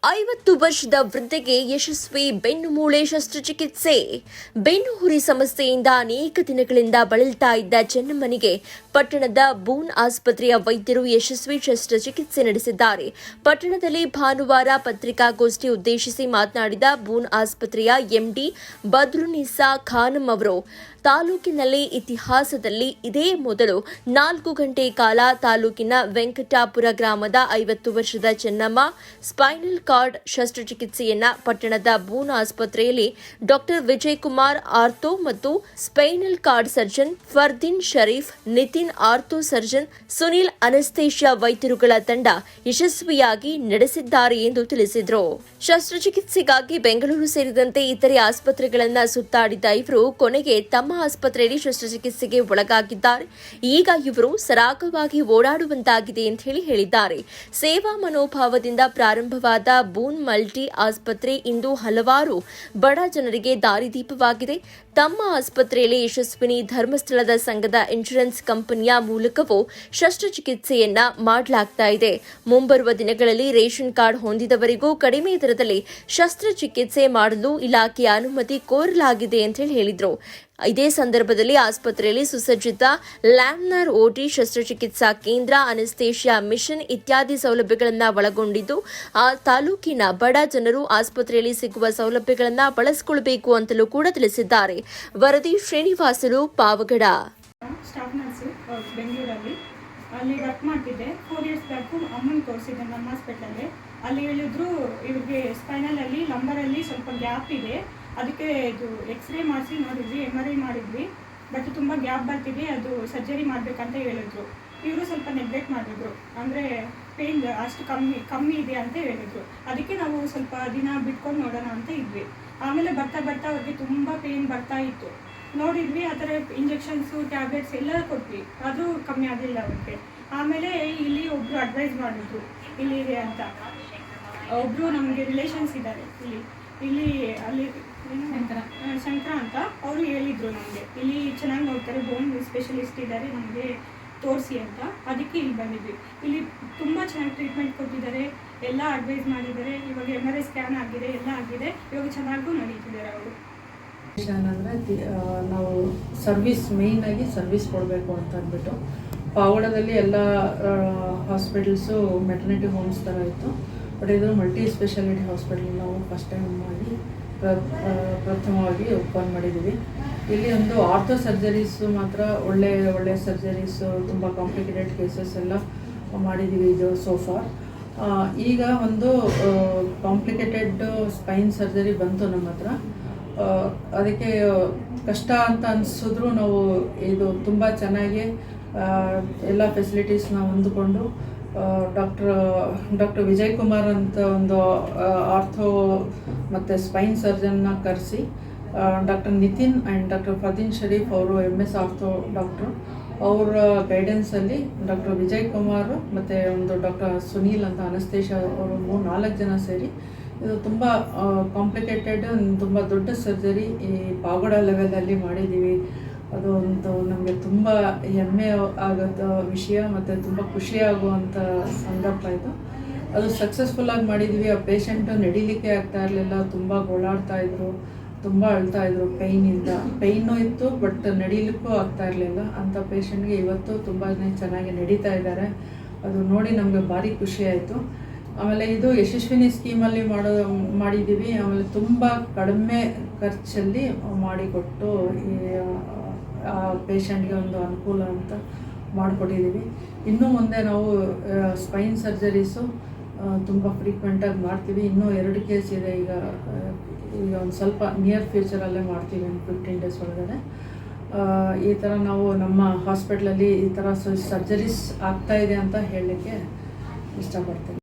50 ವರ್ಷದ ವೃದ್ಧೆಗೆ ಯಶಸ್ವಿ ಬೆನ್ನುಮೂಳೆ ಶಸ್ತ್ರಚಿಕಿತ್ಸೆ. ಬೆನ್ನುಹುರಿ ಸಮಸ್ಯೆಯಿಂದ ಅನೇಕ ದಿನಗಳಿಂದ ಬಳಲ್ತಾ ಇದ್ದ ಚೆನ್ನಮ್ಮನಿಗೆ ಪಟ್ಟಣದ ಬೂನ್ ಆಸ್ಪತ್ರೆಯ ವೈದ್ಯರು ಯಶಸ್ವಿ ಶಸ್ತ್ರಚಿಕಿತ್ಸೆ ನಡೆಸಿದ್ದಾರೆ. ಪಟ್ಟಣದಲ್ಲಿ ಭಾನುವಾರ ಪತ್ರಿಕಾಗೋಷ್ಠಿ ಉದ್ದೇಶಿಸಿ ಮಾತನಾಡಿದ ಬೂನ್ ಆಸ್ಪತ್ರೆಯ ಎಂಡಿ ಬದ್ರುನಿಸಾ ಖಾನಂ ಅವರು, ತಾಲೂಕಿನಲ್ಲಿ ಇತಿಹಾಸದಲ್ಲಿ ಇದೇ ಮೊದಲು 4 ಗಂಟೆ ಕಾಲ ತಾಲೂಕಿನ ವೆಂಕಟಾಪುರ ಗ್ರಾಮದ 50 ವರ್ಷದ ಚೆನ್ನಮ್ಮ ಸ್ಪೈನಲ್ ಕಾರ್ಡ್ ಶಸ್ತ್ರಚಿಕಿತ್ಸೆಯನ್ನ ಪಟ್ಟಣದ ಬೂನ್ ಆಸ್ಪತ್ರೆಯಲ್ಲಿ ಡಾಕ್ಟರ್ ವಿಜಯ್ ಕುಮಾರ್ ಆರ್ಥೋ ಮತ್ತು spinal cord surgeon Fardeen Sharif, Nitin ortho surgeon, Sunil anaesthesia ವೈದ್ಯರುಗಳ ತಂಡ ಯಶಸ್ವಿಯಾಗಿ ನಡೆಸಿದ್ದಾರೆ ಎಂದು ತಿಳಿಸಿದರು. ಶಸ್ತ್ರಚಿಕಿತ್ಸೆಗಾಗಿ ಬೆಂಗಳೂರು ಸೇರಿದಂತೆ ಇತರೆ ಆಸ್ಪತ್ರೆಗಳನ್ನು ಸುತ್ತಾಡಿದ ಇವರು ಕೊನೆಗೆ ತಮ್ಮ ಆಸ್ಪತ್ರೆಯಲ್ಲಿ ಶಸ್ತ್ರಚಿಕಿತ್ಸೆಗೆ ಒಳಗಾಗಿದ್ದಾರೆ. ಈಗ ಇವರು ಸರಾಗವಾಗಿ ಓಡಾಡುವಂತಾಗಿದೆ ಎಂದು ಹೇಳಿದ್ದಾರೆ. ಸೇವಾ ಮನೋಭಾವದಿಂದ ಪ್ರಾರಂಭವಾದ ಬೂನ್ ಮಲ್ಟಿ ಆಸ್ಪತ್ರೆ ಇಂದು ಹಲವಾರು ಬಡ ಜನರಿಗೆ ದಾರಿದೀಪವಾಗಿದೆ. ತಮ್ಮ ಆಸ್ಪತ್ರೆಯಲ್ಲಿ ಯಶಸ್ವಿನಿ ಧರ್ಮಸ್ಥಳದ ಸಂಘದ ಇನ್ಶೂರೆನ್ಸ್ ಕಂಪನಿಯ ಮೂಲಕವೂ ಶಸ್ತ್ರಚಿಕಿತ್ಸೆಯನ್ನ ಮಾಡಲಾಗ್ತಾ ಇದೆ. ಮುಂಬರುವ ದಿನಗಳಲ್ಲಿ ರೇಷನ್ ಕಾರ್ಡ್ ಹೊಂದಿದವರಿಗೂ ಕಡಿಮೆ ದರದಲ್ಲಿ ಶಸ್ತ್ರಚಿಕಿತ್ಸೆ ಮಾಡಲು ಇಲಾಖೆಯ ಅನುಮತಿ ಕೋರಲಾಗಿದೆ ಅಂತ ಹೇಳಿದರು. ಇದೇ ಸಂದರ್ಭದಲ್ಲಿ ಆಸ್ಪತ್ರೆಯಲ್ಲಿ ಸುಸಜ್ಜಿತ ಲ್ಯಾಮಿನಾರ್ ಓಟಿ ಶಸ್ತ್ರಚಿಕಿತ್ಸಾ ಕೇಂದ್ರ, ಅನಸ್ತೇಷಿಯಾ ಮಿಷನ್ ಇತ್ಯಾದಿ ಸೌಲಭ್ಯಗಳನ್ನು ಒಳಗೊಂಡಿದ್ದು ಆ ತಾಲೂಕಿನ ಬಡ ಜನರು ಆಸ್ಪತ್ರೆಯಲ್ಲಿ ಸಿಗುವ ಸೌಲಭ್ಯಗಳನ್ನು ಬಳಸಿಕೊಳ್ಳಬೇಕು ಅಂತಲೂ ಕೂಡ ತಿಳಿಸಿದ್ದಾರೆ. ವರದಿ ಶ್ರೀನಿವಾಸಲು, ಪಾವಗಡ. ಸ್ಟಾಫ್ ನರ್ಸು ಬೆಂಗಳೂರಲ್ಲಿ ಅಲ್ಲಿ ವರ್ಕ್ ಮಾಡ್ತಿದ್ದೆ. 4 ಇಯರ್ಸ್ ಬ್ಯಾಕು ಅಮ್ಮನ ತೋರಿಸಿದ್ದೆ ನಮ್ಮ ಹಾಸ್ಪಿಟ್ಲಲ್ಲಿ. ಅಲ್ಲಿ ಹೇಳಿದ್ರು ಇವ್ರಿಗೆ ಸ್ಪೈನಲಲ್ಲಿ ಲಂಬರಲ್ಲಿ ಸ್ವಲ್ಪ ಗ್ಯಾಪ್ ಇದೆ, ಅದಕ್ಕೆ ಇದು ಎಕ್ಸ್ರೇ ಮಾಡಿಸಿ ನೋಡಿದ್ವಿ, MRI ಮಾಡಿದ್ವಿ, ಬಟ್ ತುಂಬ ಗ್ಯಾಪ್ ಬರ್ತಿದೆ, ಅದು ಸರ್ಜರಿ ಮಾಡಬೇಕಂತ ಹೇಳಿದ್ರು. ಇವರು ಸ್ವಲ್ಪ ನೆಗ್ಲೆಕ್ಟ್ ಮಾಡಿದ್ರು, ಅಂದರೆ ಪೇಯ್ನ್ ಅಷ್ಟು ಕಮ್ಮಿ ಇದೆ ಅಂತ ಹೇಳಿದ್ರು. ಅದಕ್ಕೆ ನಾವು ಸ್ವಲ್ಪ ದಿನ ಬಿಟ್ಕೊಂಡು ನೋಡೋಣ ಅಂತ ಇದ್ವಿ. ಆಮೇಲೆ ಬರ್ತಾ ಅವ್ರಿಗೆ ತುಂಬ ಪೇಯ್ನ್ ಬರ್ತಾ ಇತ್ತು. ನೋಡಿದ್ವಿ, ಆ ಥರ ಇಂಜೆಕ್ಷನ್ಸು ಟ್ಯಾಬ್ಲೆಟ್ಸ್ ಎಲ್ಲ ಕೊಟ್ವಿ, ಅದು ಕಮ್ಮಿ ಆಗಲಿಲ್ಲ ಅವ್ರಿಗೆ. ಆಮೇಲೆ ಇಲ್ಲಿ ಒಬ್ಬರು ಅಡ್ವೈಸ್ ಮಾಡಿದ್ರು, ಇಲ್ಲಿ ಇದೆ ಅಂತ ಒಬ್ಬರು ನಮಗೆ ರಿಲೇಷನ್ಸ್ ಇದ್ದಾರೆ ಅಲ್ಲಿ ಶಂಕರ ಅಂತ ಅವರು ಹೇಳಿದರು ನಮಗೆ, ಇಲ್ಲಿ ಚೆನ್ನಾಗಿ ನೋಡ್ತಾರೆ, ಬೋನ್ ಸ್ಪೆಷಲಿಸ್ಟ್ ಇದ್ದಾರೆ, ನಮಗೆ ತೋರಿಸಿ ಅಂತ. ಅದಕ್ಕೆ ಇಲ್ಲಿ ಬಂದಿದ್ವಿ. ಇಲ್ಲಿ ತುಂಬ ಚೆನ್ನಾಗಿ ಟ್ರೀಟ್ಮೆಂಟ್ ಕೊಟ್ಟಿದ್ದಾರೆ, ಎಲ್ಲ ಅಡ್ವೈಸ್ ಮಾಡಿದ್ದಾರೆ. ಇವಾಗ MRI ಸ್ಕ್ಯಾನ್ ಆಗಿದೆ, ಎಲ್ಲ ಆಗಿದೆ, ಇವಾಗ ಚೆನ್ನಾಗೂ ನಡೀತಿದ್ದಾರೆ ಅವರು. ಅಂದರೆ ನಾವು ಮೇಯ್ನಾಗಿ ಸರ್ವಿಸ್ ಕೊಡಬೇಕು ಅಂತ ಅಂದ್ಬಿಟ್ಟು ಪಾವಗಡದಲ್ಲಿ ಎಲ್ಲ ಹಾಸ್ಪಿಟಲ್ಸು ಮೆಟರ್ನಿಟಿ ಹೋಮ್ಸ್ ಥರ ಇತ್ತು. ಬಟ್ ಇದು ಮಲ್ಟಿ ಸ್ಪೆಷಾಲಿಟಿ ಹಾಸ್ಪಿಟಲ್ ನಾವು ಫಸ್ಟ್ ಟೈಮ್ ಮಾಡಿ ಪ್ರಥಮವಾಗಿ ಓಪನ್ ಮಾಡಿದ್ದೀವಿ. ಇಲ್ಲಿ ಒಂದು ಆರ್ಥೋ ಸರ್ಜರೀಸು ಮಾತ್ರ ಒಳ್ಳೆ ಸರ್ಜರೀಸು, ತುಂಬ ಕಾಂಪ್ಲಿಕೇಟೆಡ್ ಕೇಸಸ್ ಎಲ್ಲ ಮಾಡಿದ್ದೀವಿ ಇದು ಸೋಫಾರ್. ಈಗ ಒಂದು ಕಾಂಪ್ಲಿಕೇಟೆಡ್ ಸ್ಪೈನ್ ಸರ್ಜರಿ ಬಂತು ನಮ್ಮ ಹತ್ರ. ಅದಕ್ಕೆ ಕಷ್ಟ ಅಂತ ಅನಿಸಿದ್ರು ನಾವು ಇದು ತುಂಬ ಚೆನ್ನಾಗಿ ಎಲ್ಲ ಫೆಸಿಲಿಟೀಸ್ನ ಹೊಂದಿಕೊಂಡು ಡಾಕ್ಟರ್ ವಿಜಯ್ ಕುಮಾರ್ ಅಂತ ಒಂದು ಆರ್ಥೋ ಮತ್ತು ಸ್ಪೈನ್ ಸರ್ಜನ್ನ ಕರೆಸಿ, doctor Nitin and doctor Fardeen Sharif ಅವರು MS ಆರ್ಥೋ ಡಾಕ್ಟ್ರು, ಅವರ ಗೈಡೆನ್ಸಲ್ಲಿ ಡಾಕ್ಟರ್ ವಿಜಯ್ ಕುಮಾರ್ ಮತ್ತು ಒಂದು ಡಾಕ್ಟರ್ ಸುನೀಲ್ ಅಂತ ಅನಸ್ತೇಷಿಯಾ ಅವರು 3-4 ಜನ ಸೇರಿ ಇದು ತುಂಬ ಕಾಂಪ್ಲಿಕೇಟೆಡ್, ತುಂಬ ದೊಡ್ಡ ಸರ್ಜರಿ ಈ ಪಾವಗಡ ಲೆವೆಲಲ್ಲಿ ಮಾಡಿದ್ದೀವಿ. ಅದು ಒಂದು ನಮಗೆ ತುಂಬ ಹೆಮ್ಮೆ ಆಗೋ ವಿಷಯ ಮತ್ತು ತುಂಬ ಖುಷಿಯಾಗುವಂಥ ಸಂದರ್ಭ ಇದು. ಅದು ಸಕ್ಸಸ್ಫುಲ್ಲಾಗಿ ಮಾಡಿದ್ದೀವಿ. ಆ ಪೇಷಂಟು ನಡಿಲಿಕ್ಕೆ ಆಗ್ತಾ ಇರಲಿಲ್ಲ, ತುಂಬ ಗೋಳಾಡ್ತಾಯಿದ್ರು, ತುಂಬ ಅಳ್ತಾಯಿದ್ರು, ಪೇಯ್ನೂ ಇತ್ತು, ಬಟ್ ನಡೀಲಿಕ್ಕೂ ಆಗ್ತಾ ಇರಲಿಲ್ಲ. ಅಂಥ ಪೇಷಂಟ್ಗೆ ಇವತ್ತು ತುಂಬಾ ಚೆನ್ನಾಗಿ ನಡೀತಾ ಇದ್ದಾರೆ. ಅದು ನೋಡಿ ನಮಗೆ ಭಾರಿ ಖುಷಿ ಆಯಿತು. ಆಮೇಲೆ ಇದು ಯಶಸ್ವಿನಿ ಸ್ಕೀಮಲ್ಲಿ ಮಾಡಿದ್ದೀವಿ. ಆಮೇಲೆ ತುಂಬ ಕಡಿಮೆ ಖರ್ಚಲ್ಲಿ ಮಾಡಿಕೊಟ್ಟು ಆ ಪೇಷಂಟ್ಗೆ ಒಂದು ಅನುಕೂಲ ಅಂತ ಮಾಡಿಕೊಟ್ಟಿದ್ದೀವಿ. ಇನ್ನು ಮುಂದೆ ನಾವು ಸ್ಪೈನ್ ಸರ್ಜರೀಸು ತುಂಬ ಫ್ರೀಕ್ವೆಂಟಾಗಿ ಮಾಡ್ತೀವಿ. ಇನ್ನೂ 2 ಕೇಸ್ ಇದೆ, ಈಗ ಒಂದು ಸ್ವಲ್ಪ ನಿಯರ್ ಫ್ಯೂಚರಲ್ಲೇ ಮಾಡ್ತೀವಿ, 15 ಡೇಸ್ ಒಳಗಡೆ. ಈ ಥರ ನಾವು ನಮ್ಮ ಹಾಸ್ಪಿಟ್ಲಲ್ಲಿ ಈ ಥರ ಸರ್ಜರೀಸ್ ಆಗ್ತಾಯಿದೆ ಅಂತ ಹೇಳಲಿಕ್ಕೆ ಇಷ್ಟಪಡ್ತೀನಿ.